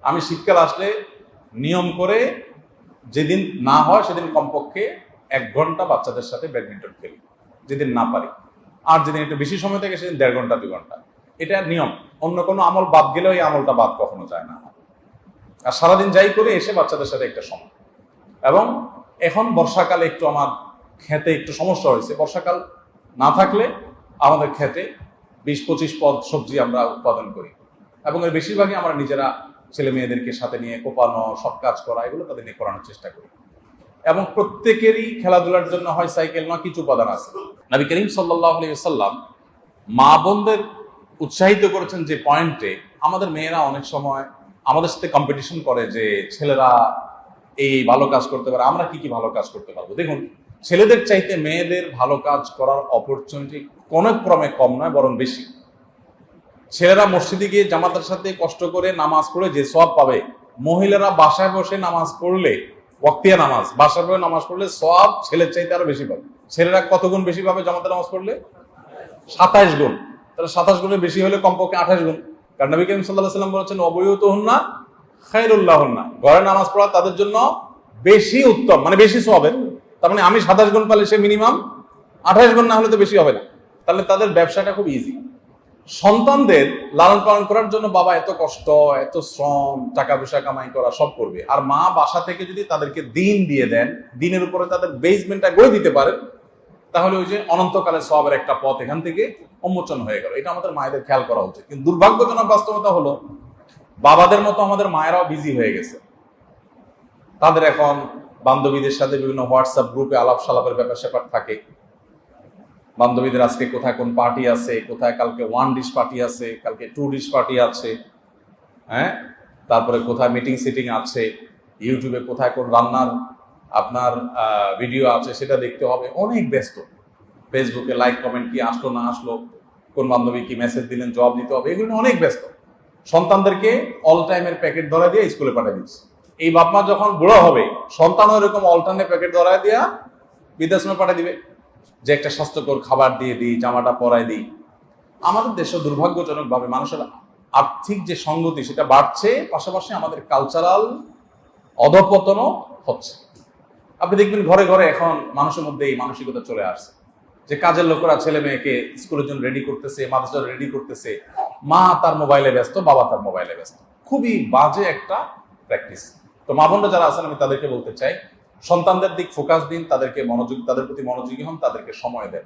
আমি শীতকাল আসলে নিয়ম করে যেদিন না হয় সেদিন কমপক্ষে 1 ঘন্টা বাচ্চাদের সাথে ব্যাডমিন্টন খেলি, যেদিন না পারি। আর যেদিন একটু বেশি সময় থাকে সেদিন 1.5 ঘন্টা 2 ঘন্টা। এটা নিয়ম। অন্য কোনো আমল বাদ গেলেও এই আমলটা বাদ কখনো যায় না। আর সারাদিন যাই করে এসে বাচ্চাদের সাথে একটা সময়। এবং এখন বর্ষাকালে একটু আমার খেতে একটু সমস্যা হয়েছে। বর্ষাকাল না থাকলে আমাদের খেতে 20-25 পদ সবজি আমরা উৎপাদন করি, এবং এর বেশিরভাগই আমরা নিজেরা ছেলে মেয়েদেরকে সাথে নিয়ে কোপানো, সব কাজ করা, এগুলো তাদের নিয়ে করানোর চেষ্টা করি। এবং প্রত্যেকেরই খেলাধুলার জন্য হয় সাইকেল না কিছু উপাদান আছে। নবী করিম সাল্লাল্লাহু আলাইহি ওয়াসাল্লাম মা বোনদের উৎসাহিত করেছেন যে পয়েন্টে, আমাদের মেয়েরা অনেক সময় আমাদের সাথে কম্পিটিশন করে যে ছেলেরা এই ভালো কাজ করতে পারে, আমরা কি কি ভালো কাজ করতে পারবো। দেখুন, ছেলেদের চাইতে মেয়েদের ভালো কাজ করার অপরচুনিটি কোনো ক্রমে কম নয়, বরং বেশি। ছেলেরা মসজিদে গিয়ে জামাতের সাথে কষ্ট করে নামাজ পড়ে যে সওয়াব পাবে, মহিলারা বাসায় বসে নামাজ পড়লে, ওয়াক্তিয়া নামাজ বাসায় বসে নামাজ পড়লে সওয়াব ছেলের চাইতে আরো বেশি পাবে। ছেলেরা কত গুণ বেশি পাবে জামাতের নামাজ পড়লে? 27 গুণ। তাহলে 27 গুণের বেশি হলে কমপক্ষে 28 গুণ। কারণ নবী করিম সাল্লাল্লাহু আলাইহি ওয়াসাল্লাম বলেছেন, অবুয়ুতুহুন্না খায়রুল লাহুন্না, ঘরে নামাজ পড়া তাদের জন্য বেশি উত্তম, মানে বেশি সওয়াবের। তার মানে আমি 27 গুণ পালে সে মিনিমাম 28 গুণ না হলে তো বেশি হবে না। তাহলে তাদের ব্যবসাটা খুব ইজি। সন্তানদের লালন পালন করার জন্য বাবা এত কষ্ট, এত শ্রম, টাকা পয়সা কামাই করা সব করবে, আর মা বাসা থেকে যদি তাদেরকে দিন দিয়ে দেন, দিনের উপরে তাদের বেসমেন্টটা গড়ে দিতে পারেন, তাহলে ওই যে অনন্তকালের সওয়াবের একটা পথ এখান থেকে উন্মোচন হয়ে গেল। এটা আমাদের মায়েদের খেয়াল করা উচিত। কিন্তু দুর্ভাগ্যজনক বাস্তবতা হলো, বাবাদের মতো আমাদের মায়েরাও বিজি হয়ে গেছে। তাদের এখন বান্ধবীদের সাথে বিভিন্ন হোয়াটসঅ্যাপ গ্রুপে আলাপ সালাপের ব্যাপার স্যাপার থাকে। বান্ধবীদের আজকে কোথায় কোন পার্টি আছে, কোথায় কালকে 1 ডিশ পার্টি আছে, কালকে 2 ডিশ পার্টি আছে, হ্যাঁ, তারপরে কোথায় মিটিং সিটিং আছে, ইউটিউবে কোথায় কোন রান্নার আপনার ভিডিও আছে সেটা দেখতে হবে, অনেক ব্যস্ত। ফেসবুকে লাইক কমেন্ট কি আসলো না আসলো, কোন বান্ধবী কি মেসেজ দিলেন জবাব দিতে হবে, এগুলো অনেক ব্যস্ত। সন্তানদেরকে অল টাইমের প্যাকেট ধরা দিয়ে স্কুলে পাঠিয়ে দিচ্ছে। এই বাপ মা যখন বুড়ো হবে, সন্তানও এরকম অল টাইমের প্যাকেট ধরা দিয়া বৃদ্ধাশ্রমে পাঠিয়ে দিবে যে একটা স্বাস্থ্যকর খাবার দিয়ে দিই, জামাটা পরাই দিই। আমাদের দেশে দুর্ভাগ্যজনকভাবে মানুষের আর্থিক যে সঙ্গতি সেটা বাড়ছে, পাশাপাশি আমাদের কালচারাল অধঃপতনও হচ্ছে। আপনি দেখবেন ঘরে ঘরে এখন মানুষের মধ্যে এই মানসিকতা চলে আসছে যে কাজের লোকেরা ছেলে মেয়েকে স্কুলের জন্য রেডি করতেছে, মাদ্রাসার রেডি করতেছে, মা তার মোবাইলে ব্যস্ত, বাবা তার মোবাইলে ব্যস্ত। খুবই বাজে একটা প্র্যাকটিস। তো মা বোনরা যারা আছেন, আমি তাদেরকে বলতে চাই, সন্তানদের দিক ফোকাস দিন, তাদের প্রতি মনোযোগী হন, তাদেরকে সময় দেন।